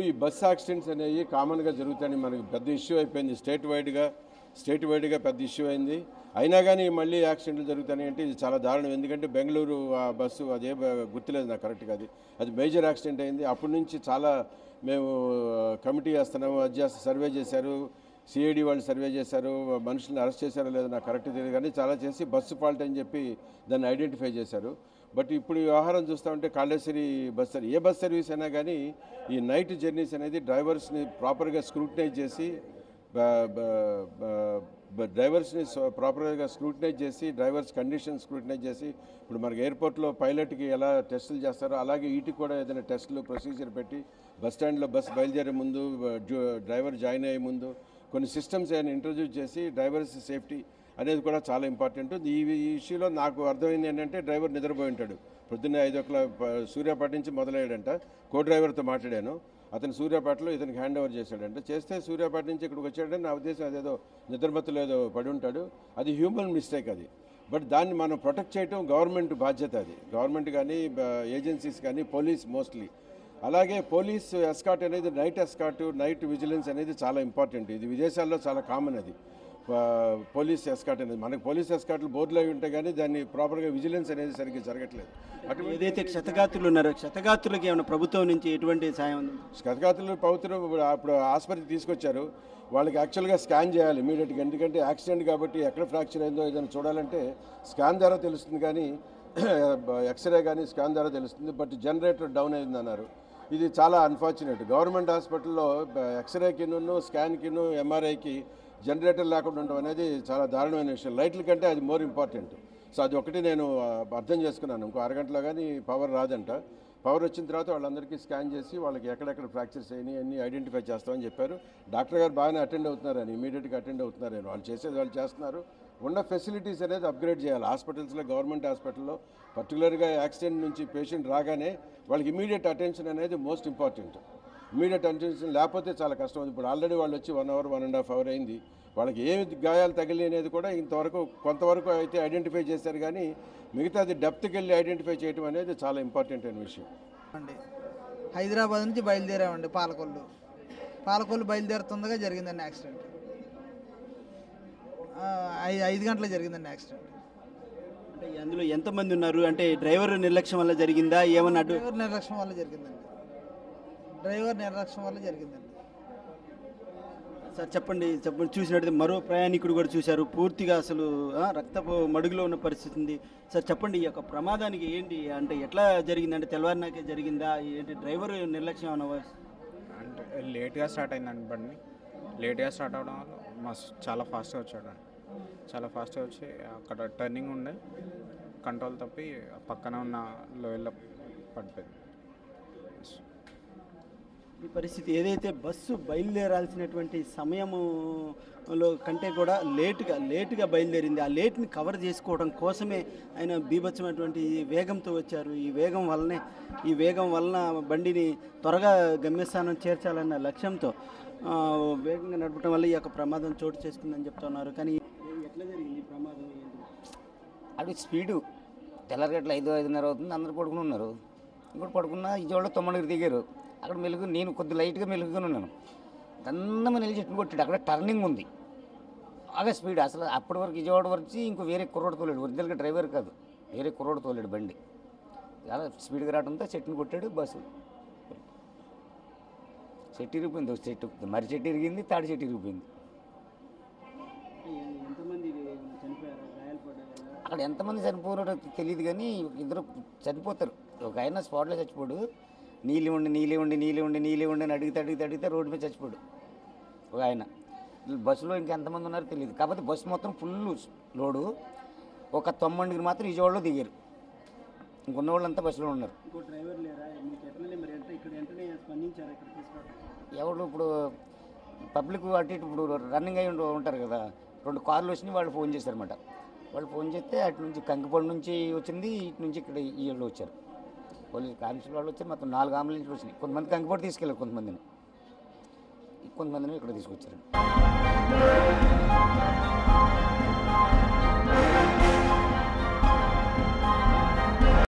ఈ bus accidents అనేవి కామన్గా జరుగుతాయని మనకి పెద్ద ఇష్యూ అయిపోయింది. స్టేట్ వైడ్గా పెద్ద ఇష్యూ అయింది. అయినా కానీ మళ్ళీ యాక్సిడెంట్లు జరుగుతాయి అంటే ఇది చాలా దారుణం. ఎందుకంటే బెంగళూరు ఆ బస్సు అదే గుర్తులేదు నాకు కరెక్ట్గా, అది మేజర్ యాక్సిడెంట్ అయింది. అప్పటి నుంచి చాలా మేము కమిటీ వేస్తున్నాము, అది సర్వే చేశారు, సిఐడి వాళ్ళు సర్వే చేశారు, మనుషులను అరెస్ట్ చేశారో లేదో నాకు కరెక్ట్ తెలియదు, కానీ చాలా చేసి బస్సు ఫాల్ట్ అని చెప్పి దాన్ని ఐడెంటిఫై చేశారు. బట్ ఇప్పుడు ఈ వ్యవహారం చూస్తూ ఉంటే కాళేశ్వరి బస్ ఏ బస్ సర్వీస్ అయినా కానీ ఈ నైట్ జర్నీస్ అనేది డ్రైవర్స్ని ప్రాపర్గా స్క్రూటినైజ్ చేసి డ్రైవర్స్ కండిషన్ స్క్రూటినైజ్ చేసి, ఇప్పుడు మనకి ఎయిర్పోర్ట్లో పైలట్కి ఎలా టెస్టులు చేస్తారో అలాగే వీటికి కూడా ఏదైనా టెస్టులు ప్రొసీజర్ పెట్టి బస్ స్టాండ్లో బస్ బయలుదేరే ముందు, డ్రైవర్ జాయిన్ అయ్యే ముందు కొన్ని సిస్టమ్స్ ఏమైనా ఇంట్రడ్యూస్ చేసి డ్రైవర్స్ సేఫ్టీ అనేది కూడా చాలా ఇంపార్టెంట్. ఈ ఇష్యూలో నాకు అర్థమైంది ఏంటంటే డ్రైవర్ నిద్రపోయి ఉంటాడు. పొద్దున్నే 5 సూర్యాపేట నుంచి మొదలయ్యాడంట. కో డ్రైవర్తో మాట్లాడాను, అతను సూర్యాపేటలో ఇతనికి హ్యాండ్ ఓవర్ చేస్తే సూర్యాపేట నుంచి ఇక్కడికి వచ్చాడని నా ఉద్దేశం అదేదో నిద్రమత్తులో ఏదో పడి ఉంటాడు. అది హ్యూమన్ మిస్టేక్ అది. బట్ దాన్ని మనం ప్రొటెక్ట్ చేయడం గవర్నమెంట్ బాధ్యత. అది గవర్నమెంట్ కానీ ఏజెన్సీస్ కానీ పోలీస్ మోస్ట్లీ. అలాగే పోలీస్ ఎస్కాట్ అనేది నైట్ విజిలెన్స్ అనేది చాలా ఇంపార్టెంట్. ఇది విదేశాల్లో చాలా కామన్. అది పోలీస్ ఎస్కాట్ అనేది మనకు పోలీస్ ఎస్కాట్లు బోర్డులో అవి ఉంటాయి, కానీ దాన్ని ప్రాపర్గా విజిలెన్స్ అనేది సరిగ్గా జరగట్లేదు. అటు ఏదైతే క్షతగాత్రులు ఉన్నారో క్షతగాత్రులకి ఏమైనా ప్రభుత్వం నుంచి ఎటువంటి సాయం ఉంది? క్షతగాత్రులు ఇప్పుడు ఆసుపత్రికి తీసుకొచ్చారు. వాళ్ళకి యాక్చువల్గా స్కాన్ చేయాలి ఇమీడియట్గా, ఎందుకంటే యాక్సిడెంట్ కాబట్టి ఎక్కడ ఫ్రాక్చర్ అయిందో ఏదైనా చూడాలంటే స్కాన్ ద్వారా తెలుస్తుంది, కానీ ఎక్స్రే కానీ స్కాన్ ద్వారా తెలుస్తుంది. బట్ జనరేటర్ డౌన్ అయిందన్నారు. ఇది చాలా అన్ఫార్చునేట్. గవర్నమెంట్ హాస్పిటల్లో ఎక్స్రేకిను స్కాన్కిను ఎంఆర్ఐకి జనరేటర్ లేకుండా ఉండడం అనేది చాలా దారుణమైన విషయం. లైట్ల కంటే అది మోర్ ఇంపార్టెంట్. సో అది ఒకటి నేను అర్థం చేసుకున్నాను. ఇంకో అరగంటలో కానీ పవర్ రాదంట. పవర్ వచ్చిన తర్వాత వాళ్ళందరికీ స్కాన్ చేసి వాళ్ళకి ఎక్కడెక్కడ ఫ్రాక్చర్స్ అయినాయి అన్నీ ఐడెంటిఫై చేస్తామని చెప్పారు. డాక్టర్ గారు బాగానే అటెండ్ అవుతున్నారని, ఇమీడియట్గా అటెండ్ అవుతున్నారని, వాళ్ళు చేసేది వాళ్ళు చేస్తున్నారు. ఉన్న ఫెసిలిటీస్ అనేది అప్గ్రేడ్ చేయాలి హాస్పిటల్స్లో. గవర్నమెంట్ హాస్పిటల్లో పర్టికులర్గా యాక్సిడెంట్ నుంచి పేషెంట్ రాగానే వాళ్ళకి ఇమీడియట్ అటెన్షన్ అనేది మోస్ట్ ఇంపార్టెంట్. ఇమీడియట్ అటెన్షన్ లేకపోతే చాలా కష్టం. ఇప్పుడు ఆల్రెడీ వాళ్ళు వచ్చి 1 hour 1.5 hours అయింది. వాళ్ళకి ఏమి గాయాలు తగిలి అనేది కూడా కొంతవరకు అయితే ఐడెంటిఫై చేశారు, కానీ మిగతాది డెప్త్కి వెళ్ళి ఐడెంటిఫై చేయడం అనేది చాలా ఇంపార్టెంట్ అయిన విషయం అండి. హైదరాబాద్ నుంచి బయలుదేరామండి పాలకొల్లు బయలుదేరుతుండగా జరిగిందండి యాక్సిడెంట్. 5 గంటలకు జరిగిందండి యాక్సిడెంట్. అంటే అందులో ఎంతమంది ఉన్నారు? అంటే డ్రైవర్ నిర్లక్ష్యం వల్ల జరిగిందా ఏమన్నా? డ్రైవర్ నిర్లక్ష్యం వల్ల జరిగిందండి. సార్ చెప్పండి చూసినట్టు మరో ప్రయాణికుడు కూడా చూశారు, పూర్తిగా అసలు రక్తపు మడుగులో ఉన్న పరిస్థితి ఉంది. సార్ చెప్పండి, ఈ యొక్క ప్రమాదానికి ఏంటి, అంటే ఎట్లా జరిగిందంటే తెల్లవారినాకే జరిగిందా ఏంటి? డ్రైవర్ నిర్లక్ష్యం అన్న అంటే లేట్గా స్టార్ట్ అయిందండి బండి. లేట్గా స్టార్ట్ అవడం వల్ల చాలా ఫాస్ట్గా వచ్చి అక్కడ టర్నింగ్ ఉండే కంట్రోల్ తప్పి పక్కన ఉన్న లోయల్లో పడిపోయింది. ఈ పరిస్థితి ఏదైతే బస్సు బయలుదేరాల్సినటువంటి సమయంలో కంటే కూడా లేటుగా బయలుదేరింది. ఆ లేట్ని కవర్ చేసుకోవడం కోసమే ఆయన బీభత్సమైనటువంటి వేగంతో వచ్చారు. ఈ వేగం వలన బండిని త్వరగా గమ్యస్థానం చేర్చాలన్న లక్ష్యంతో వేగంగా నడపడం వల్ల ఈ యొక్క ప్రమాదం చోటు చేసుకుందని చెప్తున్నారు. కానీ ఎట్లా జరిగింది ప్రమాదం? అది స్పీడు తెల్లరగట్ల 5-5:30 అవుతుంది. అందరూ పడుకుని ఉన్నారు. ఇంకోటి పడుకున్న ఇజోళ్ళు 9కి దిగారు. అక్కడ నేను కొద్ది లైట్గా మెలుగుగానే ఉన్నాను. దన్నమని వెళ్ళి చెట్టును కొట్టాడు. అక్కడ టర్నింగ్ ఉంది, బాగా స్పీడ్. అసలు అప్పటి వరకు విజయవాడ వరకు ఇంకో వేరే కుర్రోడు తోలేడు, ఒరిజినల్గా డ్రైవర్ కాదు, వేరే కుర్రోడు తోలేడు బండి. చాలా స్పీడ్గా రావడంతో చెట్టును కొట్టాడు. బస్సు చెట్టు ఇరిగిపోయింది. మరి చెట్టు ఇరిగింది, తాడి చెట్టు ఇరిగిపోయింది. అక్కడ ఎంతమంది చనిపోయారో తెలియదు, కానీ 2 చనిపోతారు. ఒక ఆయన స్పాట్లో చచ్చిపోడు. నీళ్ళు ఉండి అని అడిగితే రోడ్డు మీద చచ్చిపోడు ఒక ఆయన. బస్సులో ఇంకెంతమంది ఉన్నారో తెలియదు. కాకపోతే బస్సు మొత్తం ఫుల్ లోడు. ఒక 9 మాత్రం విజయవాడలో దిగారు. ఇంకొన్న వాళ్ళంతా బస్సులో ఉన్నారు. ఎవరు ఇప్పుడు పబ్లిక్ అటు ఇటు ఇప్పుడు రన్నింగ్ అయ్యి ఉంటారు కదా, 2 కార్లు వచ్చినాయి. వాళ్ళు ఫోన్ చేశారన్నమాట. వాళ్ళు ఫోన్ చేస్తే అటు నుంచి కంకిపొడి నుంచి వచ్చింది, ఇటు నుంచి ఇక్కడ ఈ వాళ్ళు వచ్చారు. పోలీసు కానిస్టేబుల్ వాళ్ళు వచ్చారు. మొత్తం 4 అంబులెన్స్లు వచ్చినాయి. కొంతమంది కంకిపొడి తీసుకెళ్ళారు, కొంతమందిని ఇక్కడ తీసుకొచ్చారు.